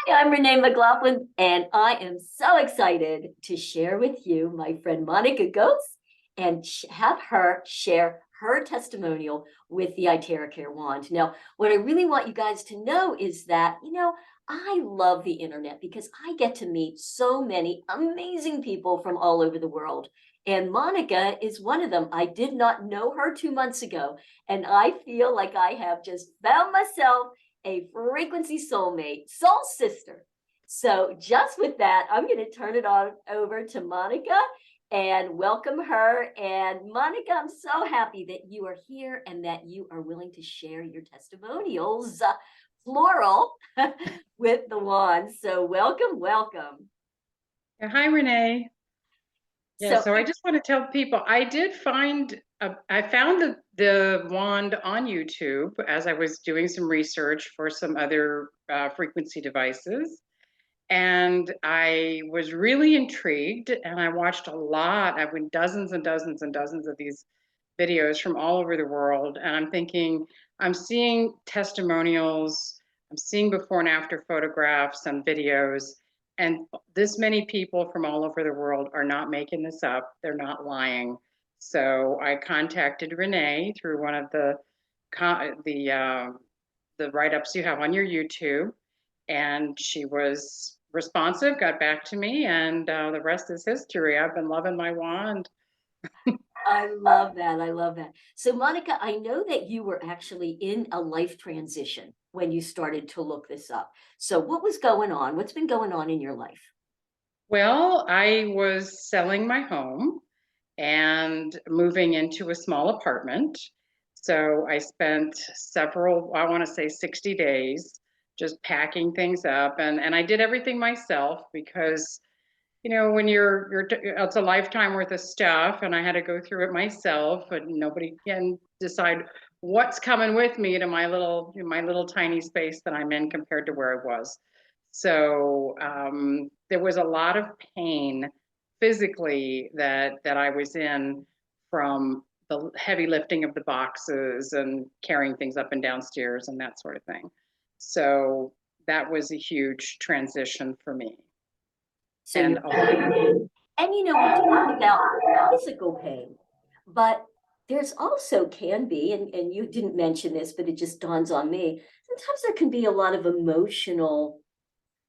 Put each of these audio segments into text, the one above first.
Hi, I'm Renee McLaughlin, and I am so excited to share with you my friend Monica Goetz and have her share her testimonial with the iTeraCare wand. Now, what I really want you guys to know is that, I love the internet because I get to meet so many amazing people from all over the world. And Monica is one of them. I did not know her 2 months ago, and I feel like I have just found myself a frequency soulmate, soul sister. So, just with that, I'm going to turn it on over to Monica and welcome her. And Monica, I'm so happy that you are here and that you are willing to share your testimonials, plural, with the wand. So, welcome, welcome. Yeah, hi, Renee. Yeah, So, so I just want to tell people I found the wand on YouTube as I was doing some research for some other frequency devices. And I was really intrigued and I watched a lot. I've been dozens and dozens and dozens of these videos from all over the world. And I'm thinking, I'm seeing testimonials, I'm seeing before and after photographs and videos. And this many people from all over the world are not making this up. They're not lying. So I contacted Renee through one of the write-ups you have on your YouTube, and she was responsive, got back to me, and the rest is history. I've been loving my wand. I love that. I love that. So, Monica, I know that you were actually in a life transition when you started to look this up. So, what was going on? What's been going on in your life? Well, I was selling my home and moving into a small apartment. So I spent several, I want to say 60 days just packing things up, and I did everything myself because when it's a lifetime worth of stuff, and I had to go through it myself, and nobody can decide what's coming with me to my little tiny space that I'm in compared to where I was. So there was a lot of pain physically that I was in from the heavy lifting of the boxes and carrying things up and downstairs and that sort of thing. So that was a huge transition for me. So, And you're and we talk about physical pain, but there's also can be, and you didn't mention this, but it just dawns on me. Sometimes there can be a lot of emotional,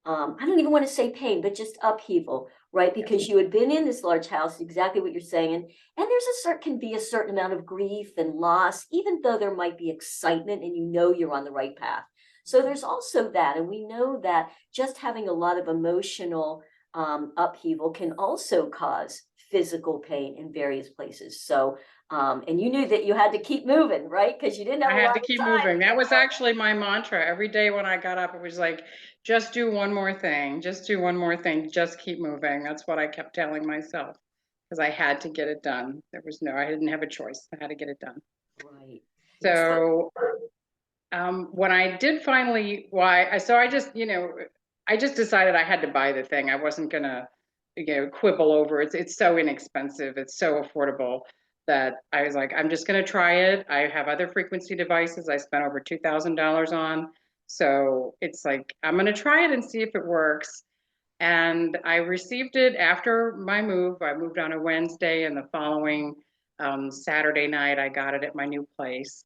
I don't even want to say pain, but just upheaval, right? yes. Because you had been in this large house, exactly what you're saying, and there's can be a certain amount of grief and loss, even though there might be excitement and you're on the right path. So there's also that, and we know that just having a lot of emotional upheaval can also cause physical pain in various places. So, and you knew that you had to keep moving, right? Because you didn't have I a had lot to of keep time to moving. That get was going. actually my mantra. Every day when I got up, it was like, just do one more thing, just do one more thing, just keep moving. That's what I kept telling myself because I had to get it done. I didn't have a choice. I had to get it done. Right. So, So when I did finally, why, so I just decided I had to buy the thing. I wasn't gonna, quibble over it. It's so inexpensive. It's so affordable that I was like, I'm just gonna try it. I have other frequency devices I spent over $2,000 on. So it's like, I'm gonna try it and see if it works. And I received it after my move. I moved on a Wednesday, and the following Saturday night, I got it at my new place.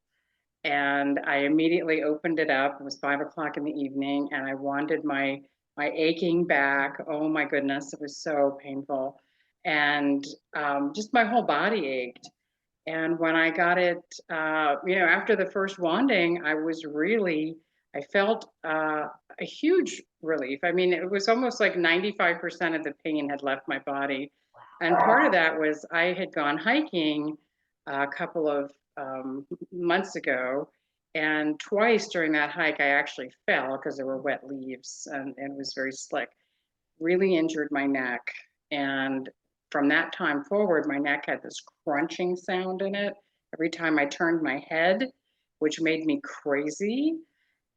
And I immediately opened it up. It was 5 o'clock in the evening, and I wanted my aching back. Oh my goodness, it was so painful, and just my whole body ached. And when I got it, after the first wanding, I felt a huge relief. I mean, it was almost like 95% of the pain had left my body. And part of that was I had gone hiking a couple of months ago. And twice during that hike, I actually fell because there were wet leaves and it was very slick. Really injured my neck. And from that time forward, my neck had this crunching sound in it every time I turned my head, which made me crazy.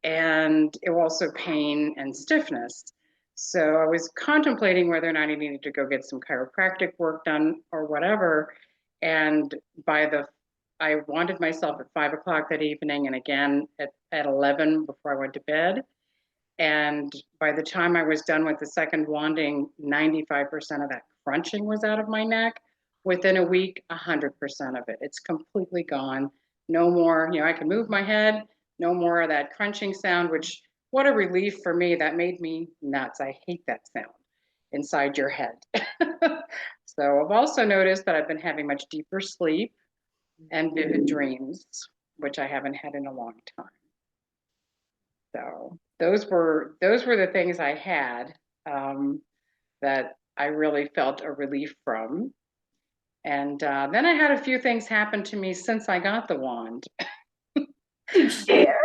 And it also pain and stiffness. So I was contemplating whether or not I needed to go get some chiropractic work done or whatever. And by the I wanted myself at 5 o'clock that evening and again at 11 before I went to bed. And by the time I was done with the second wanding, 95% of that crunching was out of my neck. Within a week, 100% of it. It's completely gone. No more, I can move my head, no more of that crunching sound, which, what a relief for me. That made me nuts. I hate that sound inside your head. So I've also noticed that I've been having much deeper sleep and vivid dreams, which I haven't had in a long time. So those were the things I had that I really felt a relief from. And then I had a few things happen to me since I got the wand. To share.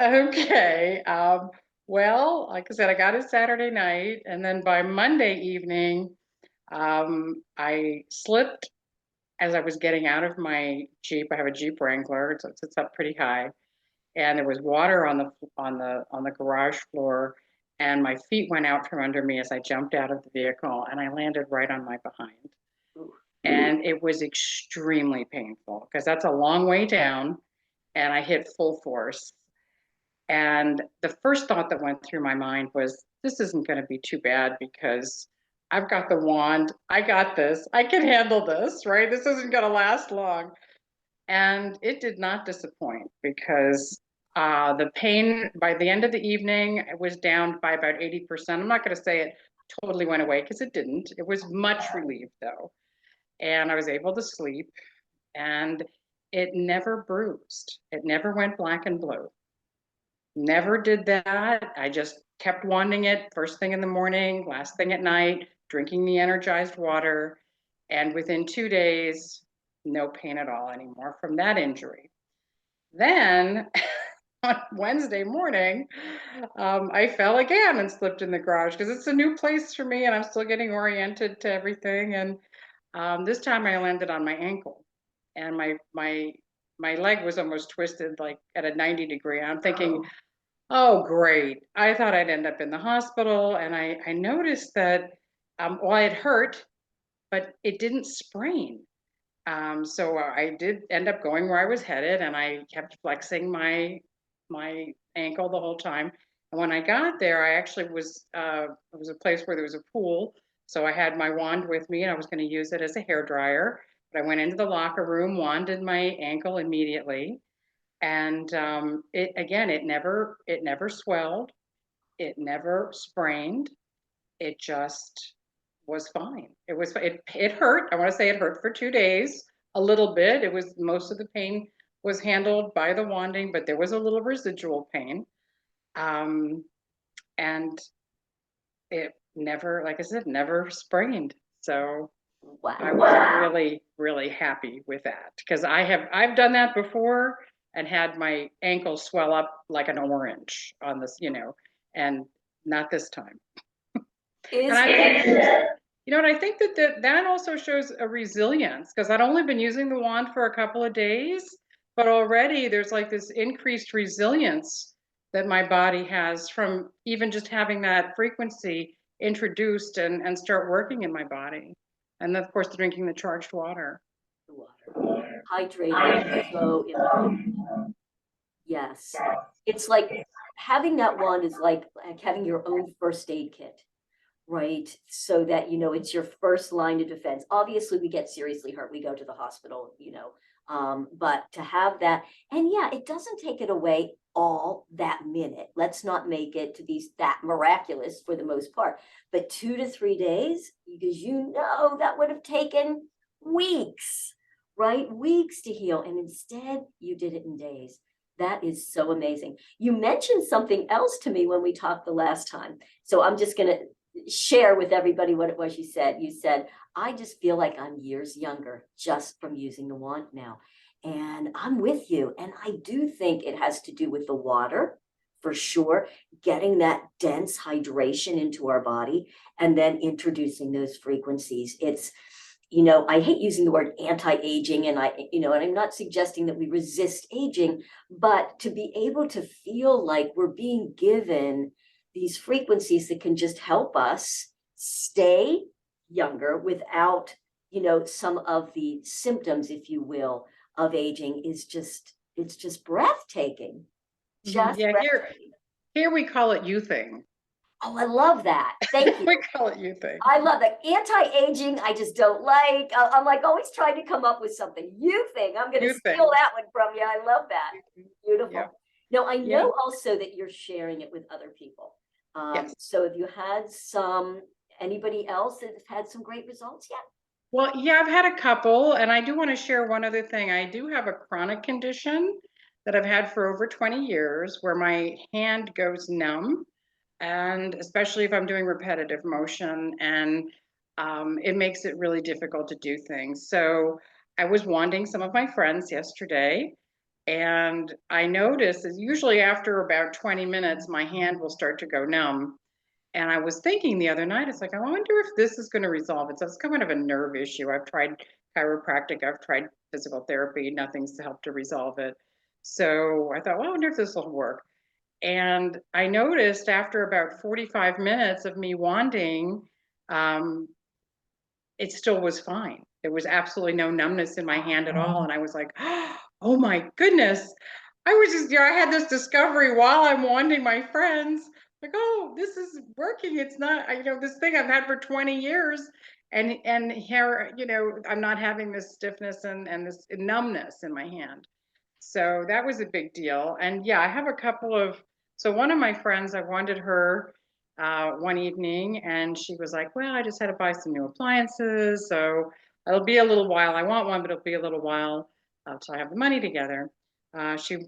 Okay. Well, like I said, I got it Saturday night, and then by Monday evening, I slipped as I was getting out of my Jeep. I have a Jeep Wrangler, so it sits up pretty high, and there was water on the garage floor, and my feet went out from under me as I jumped out of the vehicle, and I landed right on my behind. And it was extremely painful because that's a long way down, and I hit full force. And the first thought that went through my mind was, this isn't going to be too bad because I've got the wand. I got this. I can handle this, right? This isn't going to last long. And it did not disappoint because the pain by the end of the evening was down by about 80%. I'm not going to say it totally went away because it didn't. It was much relieved though. And I was able to sleep, and it never bruised. It never went black and blue. Never did that. I just kept wanting it first thing in the morning, last thing at night, drinking the energized water. And within 2 days, no pain at all anymore from that injury. Then on Wednesday morning, I fell again and slipped in the garage because it's a new place for me and I'm still getting oriented to everything. And this time I landed on my ankle, and my leg was almost twisted, like at a 90-degree. I'm thinking, oh, great. I thought I'd end up in the hospital. And I noticed that, well, it hurt, but it didn't sprain. So I did end up going where I was headed, and I kept flexing my ankle the whole time. And when I got there, I actually was, it was a place where there was a pool. So I had my wand with me, and I was going to use it as a hair dryer. But I went into the locker room, wanded my ankle immediately. And it never swelled, it never sprained, it just was fine. It hurt. I want to say it hurt for 2 days, a little bit. It was, most of the pain was handled by the wanding, but there was a little residual pain. And it never, like I said, never sprained. So I was really, really happy with that because I've done that before and had my ankle swell up like an orange on this, and not this time. And I think, and I think that also shows a resilience because I'd only been using the wand for a couple of days, but already there's like this increased resilience that my body has from even just having that frequency introduced and start working in my body. And then, of course, drinking the charged water. Hydrating is so important. Yes. It's like having that wand is like having your own first aid kit, right? So that, it's your first line of defense. Obviously, we get seriously hurt, we go to the hospital, but to have that, and yeah, it doesn't take it away all that minute. Let's not make it to that miraculous for the most part, but 2 to 3 days, because that would have taken weeks, right? Weeks to heal. And instead you did it in days. That is so amazing. You mentioned something else to me when we talked the last time. So I'm just going to share with everybody what it was you said. You said, I just feel like I'm years younger just from using the wand now. And I'm with you. And I do think it has to do with the water, for sure, getting that dense hydration into our body and then introducing those frequencies. It's, I hate using the word anti-aging, and and I'm not suggesting that we resist aging, but to be able to feel like we're being given these frequencies that can just help us stay younger without, some of the symptoms, if you will, of aging it's just breathtaking. Yeah, Here we call it youthing. Oh, I love that. Thank you. We call it youthing. I love that. Anti-aging, I just don't like. I'm like always trying to come up with something. You think I'm going to steal Youthing. that one from you. I love that. Yeah. Beautiful. Now, I Yeah. know also that you're sharing it with other people. Yes. So have you had anybody else that has had some great results yet? Well, yeah, I've had a couple, and I do want to share one other thing. I do have a chronic condition that I've had for over 20 years where my hand goes numb, and especially if I'm doing repetitive motion, and it makes it really difficult to do things. So I was wanting some of my friends yesterday, and I noticed that usually after about 20 minutes, my hand will start to go numb. And I was thinking the other night, it's like, I wonder if this is going to resolve it. So it's kind of a nerve issue. I've tried chiropractic, I've tried physical therapy, nothing's helped to resolve it. So I thought, well, I wonder if this will work. And I noticed after about 45 minutes of me wanding, um, it still was fine. There was absolutely no numbness in my hand at all. And I was like, oh my goodness. I was just, I had this discovery while I'm wanting my friends, like, oh, this is working. It's not, this thing I've had for 20 years. And here, I'm not having this stiffness and this numbness in my hand. So that was a big deal. And yeah, I have a couple of, so one of my friends, I wanted her one evening, and she was like, well, I just had to buy some new appliances. So it'll be a little while. I want one, but it'll be a little while till I have the money together. She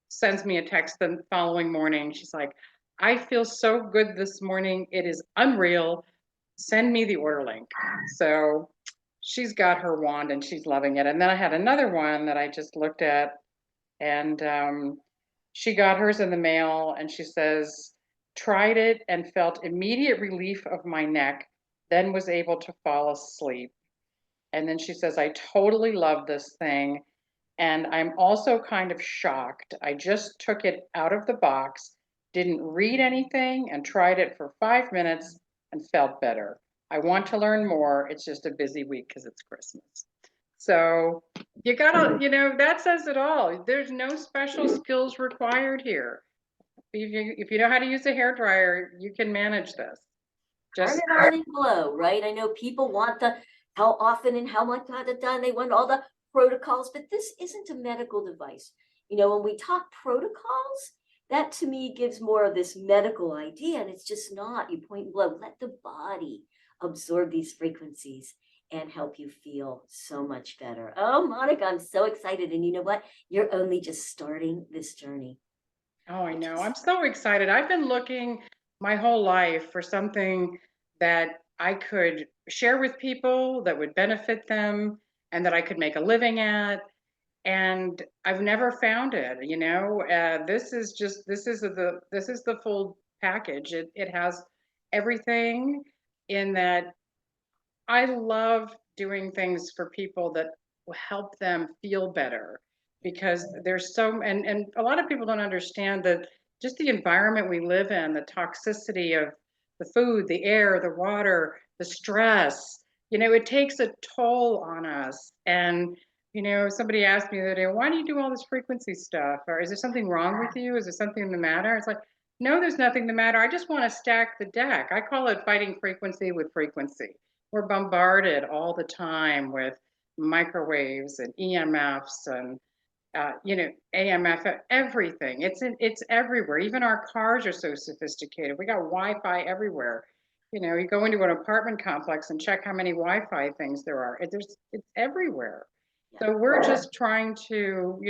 sends me a text the following morning. She's like, I feel so good this morning. It is unreal. Send me the order link. So she's got her wand and she's loving it. And then I had another one that I just looked at, and she got hers in the mail, and she says, tried it and felt immediate relief of my neck, then was able to fall asleep. And then she says, I totally love this thing. And I'm also kind of shocked. I just took it out of the box, didn't read anything, and tried it for 5 minutes and felt better. I want to learn more. It's just a busy week because it's Christmas. So you gotta, that says it all. There's no special skills required here. If you know how to use a hair dryer, you can manage this. Turn Just it on and blow, right? I know people want how often and how much got it done. They want all the protocols, but this isn't a medical device. When we talk protocols, that to me gives more of this medical idea, and it's just not. You point and blow. Let the body absorb these frequencies and help you feel so much better. Oh, Monica, I'm so excited. And you know what? You're only just starting this journey. Oh, I know. I'm so excited. I've been looking my whole life for something that I could share with people that would benefit them and that I could make a living at. And I've never found it, this is the full package. It has everything in that. I love doing things for people that will help them feel better, because there's and a lot of people don't understand that just the environment we live in, the toxicity of the food, the air, the water, the stress, it takes a toll on us. And, somebody asked me the other day, why do you do all this frequency stuff? Or is there something wrong with you? Is there something the matter? It's like, no, there's nothing the matter. I just want to stack the deck. I call it fighting frequency with frequency. We're bombarded all the time with microwaves and EMFs and AMF, everything. It's everywhere. Even our cars are so sophisticated. We got Wi-Fi everywhere. You go into an apartment complex and check how many Wi-Fi things there are. It's everywhere. So we're just trying to,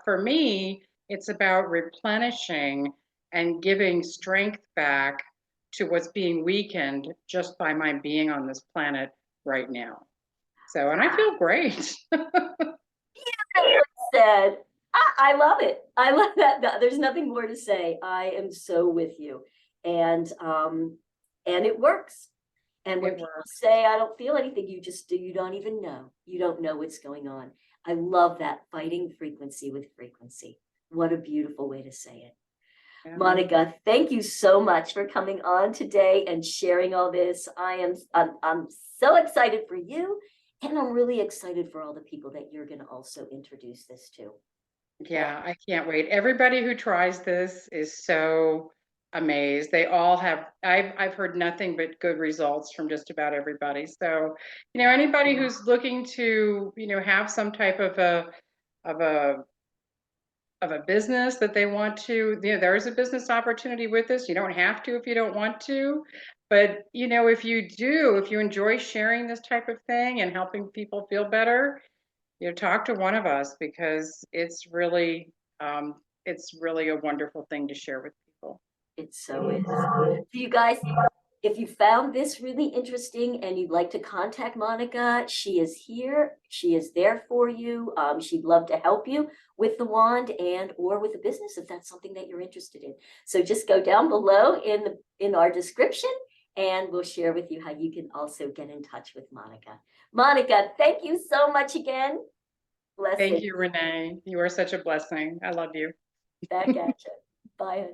for me, it's about replenishing and giving strength back to what's being weakened just by my being on this planet right now. So, and I feel great. Said, I love it. I love that. There's nothing more to say. I am so with you. And it works. And when people say, I don't feel anything, you don't even know. You don't know what's going on. I love that, fighting frequency with frequency. What a beautiful way to say it. Yeah. Monica, thank you so much for coming on today and sharing all this. I'm so excited for you, and I'm really excited for all the people that you're going to also introduce this to. Yeah, I can't wait. Everybody who tries this is so amazed. They all have, I've heard nothing but good results from just about everybody. So, anybody who's looking to, have some type of of a a business that they want to, there is a business opportunity with this. You don't have to if you don't want to. But, if you do, if you enjoy sharing this type of thing and helping people feel better, talk to one of us, because it's really a wonderful thing to share with people. It so is. So you guys, if you found this really interesting and you'd like to contact Monica, she is here. She is there for you. She'd love to help you with the wand and or with the business if that's something that you're interested in. So just go down below in our description and we'll share with you how you can also get in touch with Monica. Monica, thank you so much again. Blessings. Thank you, Renee. You are such a blessing. I love you. Back at you. Bye.